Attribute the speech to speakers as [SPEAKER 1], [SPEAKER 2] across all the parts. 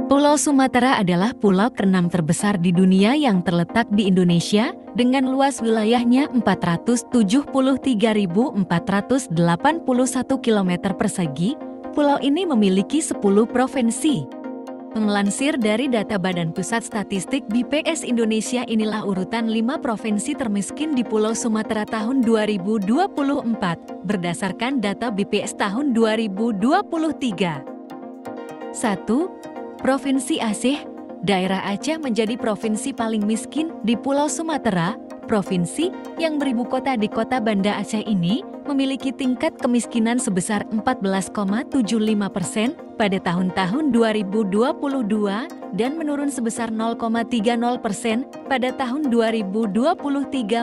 [SPEAKER 1] Pulau Sumatera adalah pulau keenam terbesar di dunia yang terletak di Indonesia dengan luas wilayahnya 473.481 km persegi. Pulau ini memiliki 10 provinsi. Melansir dari data Badan Pusat Statistik BPS Indonesia, inilah urutan 5 provinsi termiskin di Pulau Sumatera tahun 2024 berdasarkan data BPS tahun 2023. 1. Provinsi Aceh. Daerah Aceh menjadi provinsi paling miskin di Pulau Sumatera. Provinsi yang beribu kota di Kota Banda Aceh ini memiliki tingkat kemiskinan sebesar 14,75% pada tahun-tahun 2022 dan menurun sebesar 0,30% pada tahun 2023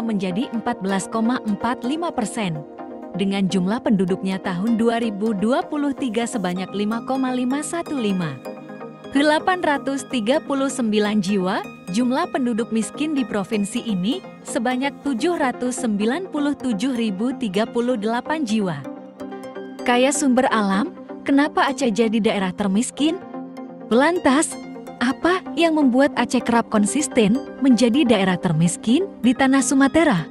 [SPEAKER 1] menjadi 14,45%. Dengan jumlah penduduknya tahun 2023 sebanyak 5,515. 839 jiwa, jumlah penduduk miskin di provinsi ini sebanyak 797.038 jiwa. Kaya sumber alam, kenapa Aceh jadi daerah termiskin? Lantas, apa yang membuat Aceh kerap konsisten menjadi daerah termiskin di tanah Sumatera?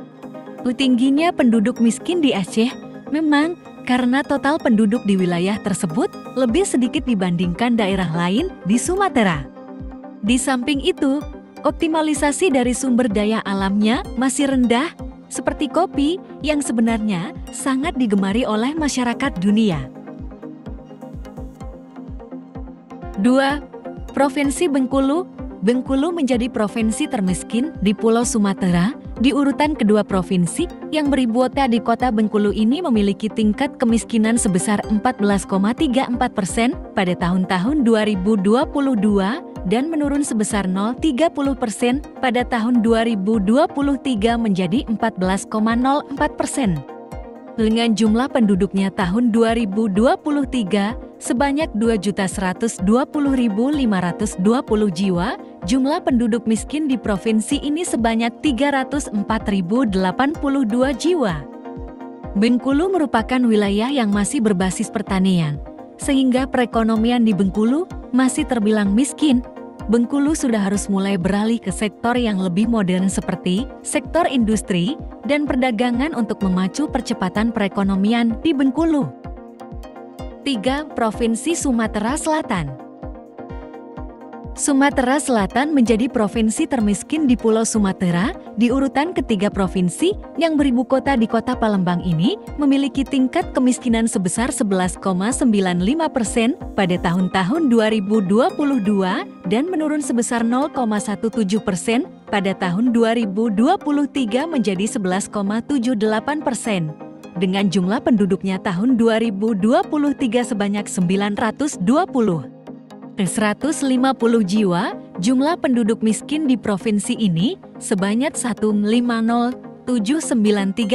[SPEAKER 1] Tingginya penduduk miskin di Aceh memang karena total penduduk di wilayah tersebut lebih sedikit dibandingkan daerah lain di Sumatera. Di samping itu, optimalisasi dari sumber daya alamnya masih rendah, seperti kopi yang sebenarnya sangat digemari oleh masyarakat dunia. 2. Provinsi Bengkulu. Bengkulu menjadi provinsi termiskin di Pulau Sumatera. Di urutan kedua, provinsi yang beribu kota di Kota Bengkulu ini memiliki tingkat kemiskinan sebesar 14,34% pada tahun-tahun 2022 dan menurun sebesar 0,30% pada tahun 2023 menjadi 14,04%. Dengan jumlah penduduknya tahun 2023 sebanyak 2.120.520 jiwa, jumlah penduduk miskin di provinsi ini sebanyak 304.082 jiwa. Bengkulu merupakan wilayah yang masih berbasis pertanian, sehingga perekonomian di Bengkulu masih terbilang miskin. Bengkulu sudah harus mulai beralih ke sektor yang lebih modern seperti sektor industri dan perdagangan untuk memacu percepatan perekonomian di Bengkulu. 3. Provinsi Sumatera Selatan. Sumatera Selatan menjadi provinsi termiskin di Pulau Sumatera. Di urutan ketiga, provinsi yang beribu kota di Kota Palembang ini memiliki tingkat kemiskinan sebesar 11,95% pada tahun-tahun 2022 dan menurun sebesar 0,17% pada tahun 2023 menjadi 11,78%. Dengan jumlah penduduknya tahun 2023 sebanyak 150 jiwa, jumlah penduduk miskin di provinsi ini sebanyak 150.793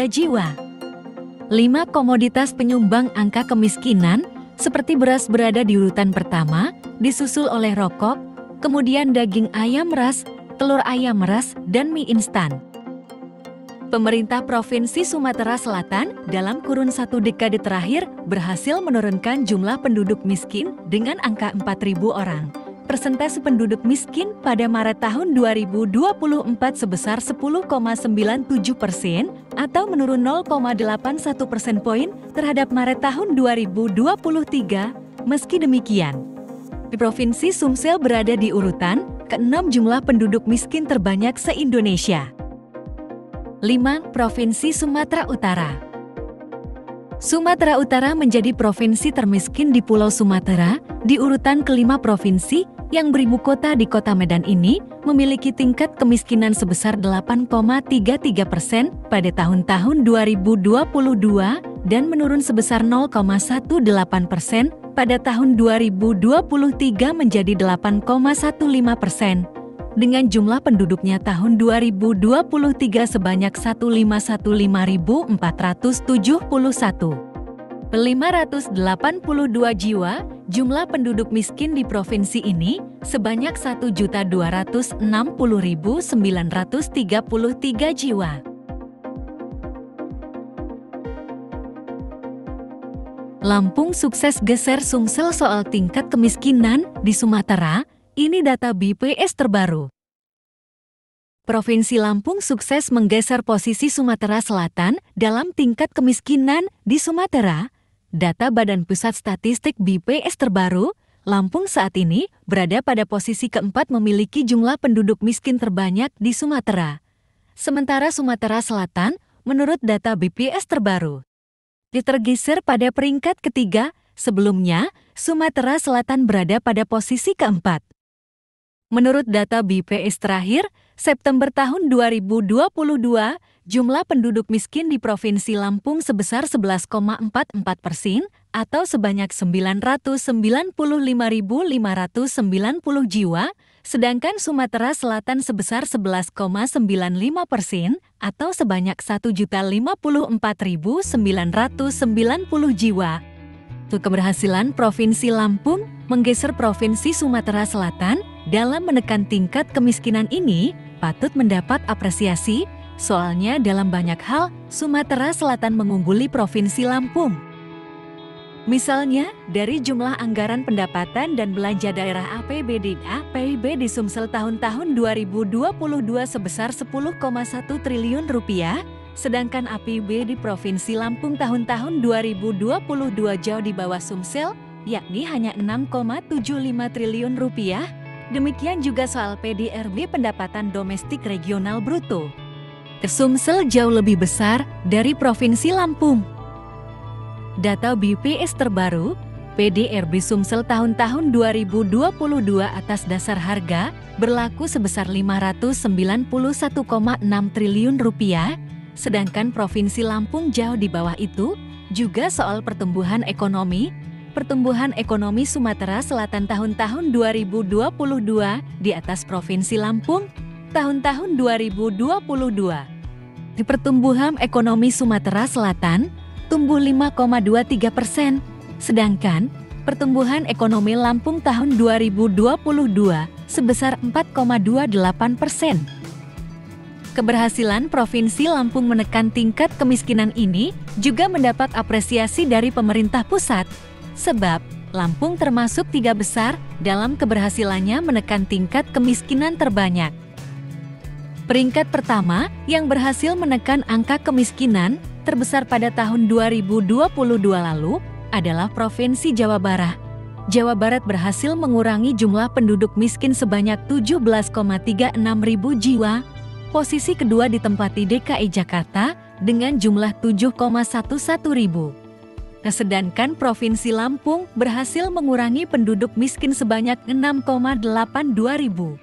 [SPEAKER 1] jiwa. 5 komoditas penyumbang angka kemiskinan seperti beras berada di urutan pertama, disusul oleh rokok, kemudian daging ayam ras, telur ayam ras, dan mie instan. Pemerintah Provinsi Sumatera Selatan dalam kurun 1 dekade terakhir berhasil menurunkan jumlah penduduk miskin dengan angka 4.000 orang. Persentase penduduk miskin pada Maret tahun 2024 sebesar 10,97% atau menurun 0,81 persen poin terhadap Maret tahun 2023. Meski demikian, Provinsi Sumsel berada di urutan ke-6 jumlah penduduk miskin terbanyak se-Indonesia. 5. Provinsi Sumatera Utara. Sumatera Utara menjadi provinsi termiskin di Pulau Sumatera. Di urutan ke-5, provinsi yang beribu kota di Kota Medan ini memiliki tingkat kemiskinan sebesar 8,33% pada tahun-tahun 2022 dan menurun sebesar 0,18% pada tahun 2023 menjadi 8,15%. Dengan jumlah penduduknya tahun 2023 sebanyak 151.471. 582 jiwa, jumlah penduduk miskin di provinsi ini sebanyak 1.260.933 jiwa. Lampung sukses geser Sumsel soal tingkat kemiskinan di Sumatera. Ini data BPS terbaru. Provinsi Lampung sukses menggeser posisi Sumatera Selatan dalam tingkat kemiskinan di Sumatera. Data Badan Pusat Statistik BPS terbaru, Lampung saat ini berada pada posisi keempat memiliki jumlah penduduk miskin terbanyak di Sumatera. Sementara Sumatera Selatan, menurut data BPS terbaru, tergeser pada peringkat ketiga. Sebelumnya, Sumatera Selatan berada pada posisi keempat. Menurut data BPS terakhir, September tahun 2022, jumlah penduduk miskin di Provinsi Lampung sebesar 11,44% atau sebanyak 995.590 jiwa, sedangkan Sumatera Selatan sebesar 11,95% atau sebanyak 1.054.990 jiwa. Keberhasilan Provinsi Lampung menggeser Provinsi Sumatera Selatan dalam menekan tingkat kemiskinan ini patut mendapat apresiasi, soalnya dalam banyak hal Sumatera Selatan mengungguli Provinsi Lampung. Misalnya, dari jumlah anggaran pendapatan dan belanja daerah APBD di Sumsel tahun-tahun 2022 sebesar 10,1 triliun rupiah, sedangkan APBD di Provinsi Lampung tahun-tahun 2022 jauh di bawah Sumsel, yakni hanya 6,75 triliun rupiah. Demikian juga soal PDRB pendapatan domestik regional bruto. Sumsel jauh lebih besar dari Provinsi Lampung. Data BPS terbaru, PDRB Sumsel tahun-tahun 2022 atas dasar harga berlaku sebesar 591,6 triliun rupiah, sedangkan Provinsi Lampung jauh di bawah itu. Juga soal pertumbuhan ekonomi Sumatera Selatan tahun-tahun 2022 di atas Provinsi Lampung tahun-tahun 2022. Di pertumbuhan ekonomi Sumatera Selatan tumbuh 5,23%, sedangkan pertumbuhan ekonomi Lampung tahun 2022 sebesar 4,28%. Keberhasilan Provinsi Lampung menekan tingkat kemiskinan ini juga mendapat apresiasi dari pemerintah pusat, sebab Lampung termasuk 3 besar dalam keberhasilannya menekan tingkat kemiskinan terbanyak. Peringkat pertama yang berhasil menekan angka kemiskinan terbesar pada tahun 2022 lalu adalah Provinsi Jawa Barat. Jawa Barat berhasil mengurangi jumlah penduduk miskin sebanyak 17,36 ribu jiwa. Posisi kedua ditempati DKI Jakarta dengan jumlah 7,11 ribu. Sedangkan Provinsi Lampung berhasil mengurangi penduduk miskin sebanyak 6,82 ribu.